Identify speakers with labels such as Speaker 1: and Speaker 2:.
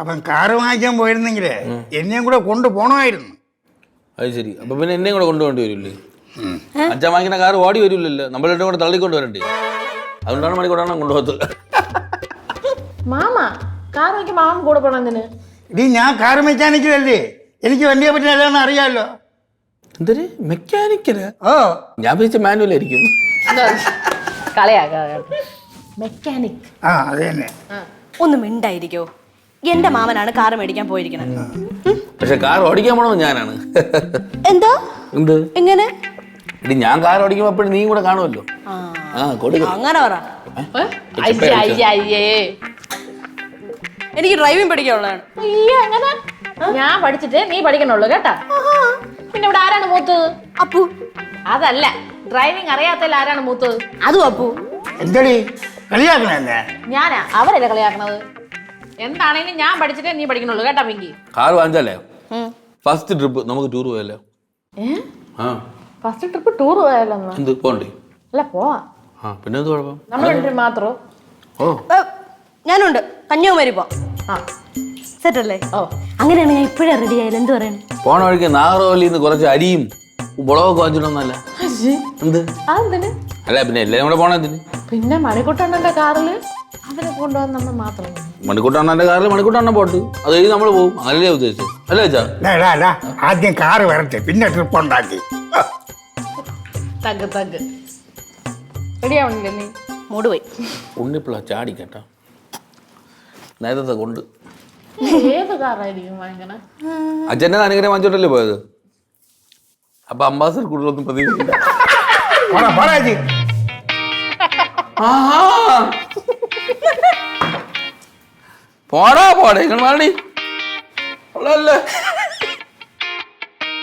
Speaker 1: അവൻ കാറ് വാങ്ങിക്കാൻ പോയിരുന്നെങ്കിലേ എന്നെയും കൂടെ കൊണ്ടുപോകണമായിരുന്നു.
Speaker 2: അത് ശരി. അപ്പൊ പിന്നെ എന്നെയും കൂടെ കൊണ്ടുപോകേണ്ടി വരില്ലേ? അച്ഛൻ വാങ്ങിക്കുന്ന കാർ ഓടി വരില്ലല്ലോ, നമ്മളുടെ കൂടെ തള്ളിക്കൊണ്ട് വരണ്ടേ? അതുകൊണ്ടാണ് മണിക്കൂടാണ് കൊണ്ടുപോകത്തത്.
Speaker 3: മാമ കാർ വാങ്ങിക്കാൻ മാമൻ കൂടെ പോണെന്തിന്?
Speaker 1: ഇടി ഞാൻ കാറ് മെക്കാനിക്കലല്ലേ, എനിക്ക് വണ്ടിയെ പറ്റി നല്ലതെന്ന് അറിയാമല്ലോ.
Speaker 2: എന്തൊരു മെക്കാനിക്കല്?
Speaker 1: ഓ
Speaker 2: ഞാൻ വിളിച്ച മാനുവലായിരിക്കും.
Speaker 3: മെക്കാനിക്.
Speaker 1: ആ അത് തന്നെ.
Speaker 4: ഒന്ന് മിണ്ടായിരിക്കോ? എന്റെ മാമനാണ് കാറ് മേടിക്കാൻ പോയിരിക്കുന്നത്.
Speaker 2: പക്ഷെ കാർ ഓടിക്കാൻ പോണത് ഞാനാണ്.
Speaker 4: എന്താ?
Speaker 2: എന്ത്?
Speaker 4: എങ്ങനെ?
Speaker 2: എടി ഞാൻ കാർ ഓടിക്കുമ്പോ അപ്പോഴും നീ കൂടെ കാണുമല്ലോ.
Speaker 4: അങ്ങനെ പറ. എനിക്ക് ഡ്രൈവിംഗ് പഠിക്കാനുള്ളതാണ്.
Speaker 3: അങ്ങനെ ഞാൻ പഠിച്ചിട്ട് നീ പഠിക്കണുള്ളൂ കേട്ടാ. പിന്നെ ഇവിടെ ആരാണ് മൂത്തത്?
Speaker 4: അപ്പു.
Speaker 3: അതല്ല, ഡ്രൈവിംഗ് അറിയാത്തല്ല ആരാണ് മൂത്തത്?
Speaker 4: അതും അപ്പു.
Speaker 1: എന്തടി കളിയാക്കണല്ലേ?
Speaker 3: ഞാനാ, അവരല്ലേ കളിയാക്കണത്. എന്താണെങ്കിലും ഞാൻ പഠിച്ചിട്ടേ നീ പഠിക്കണുള്ളൂ കേട്ടാ പിങ്കി.
Speaker 2: കാർ വാങ്ങിച്ചാലേ ഫസ്റ്റ് ട്രിപ്പ് നമുക്ക് ടൂർ പോയല്ലോ.
Speaker 3: ഫസ്റ്റ് ട്രിപ്പ് ടൂർ പോയാലോ?
Speaker 2: എന്ത് പോണ്ടേ?
Speaker 3: അല്ല പോവാ.
Speaker 2: പിന്നെ എന്ത് കുഴപ്പം?
Speaker 3: നമ്മൾ രണ്ടുപേരും മാത്രോ?
Speaker 4: ഞാനുണ്ട്. കന്യാകുമാരി പോ. സെറ്റല്ലേ? അങ്ങനെയാണ് ഞാൻ ഇപ്പോഴേ റെഡി ആയാലും. എന്ത് പറയണം?
Speaker 2: പോണ വഴിക്ക് നാഗർകോവിലിന്ന് കുറച്ച് അരിയും മുളകൊക്കെ വാങ്ങിച്ചിട്ടൊന്നല്ല. എന്ത്? അല്ല പിന്നെ എല്ലാരും കൂടെ പോണ എന്തിന്?
Speaker 3: പിന്നെ മണിക്കുട്ടണ്ണന്റെ കാറില് അവരെ കൊണ്ടുപോകാൻ നമ്മൾ മാത്രം.
Speaker 2: മണിക്കൂട്ടണ്ണന്റെ കാറിൽ മണിക്കൂട്ടണ്ണ പോട്ട് അത് കഴിഞ്ഞ് നമ്മള് പോകും. അങ്ങനല്ലേ ഉദ്ദേശിച്ചത്? അല്ലേ വെച്ചാ
Speaker 1: ആദ്യം കാറ് വരട്ടെ, പിന്നെ ട്രിപ്പ് ഉണ്ടാക്കി.
Speaker 3: തഗ് തഗ് റെഡിയാവണില്ലേ നീ?
Speaker 4: മൂട് പോയി.
Speaker 2: ഉണ്ണിപ്പിള്ള ചാടി കേട്ടാ നേരത്തെ കൊണ്ട്.
Speaker 3: ഏത് കാറായിരിക്കും വാങ്ങിക്കണ?
Speaker 2: അച്ഛൻ്റെ അനുഗ്രഹം വാങ്ങിച്ചോട്ടല്ലേ പോയത്. അപ്പൊ അംബാസഡർ കൂടുതലൊന്നും പ്രതീക്ഷിക്കില്ല. പോടാ പോടെ ഇങ്ങനെ മാറി ഉള്ളല്ലേ.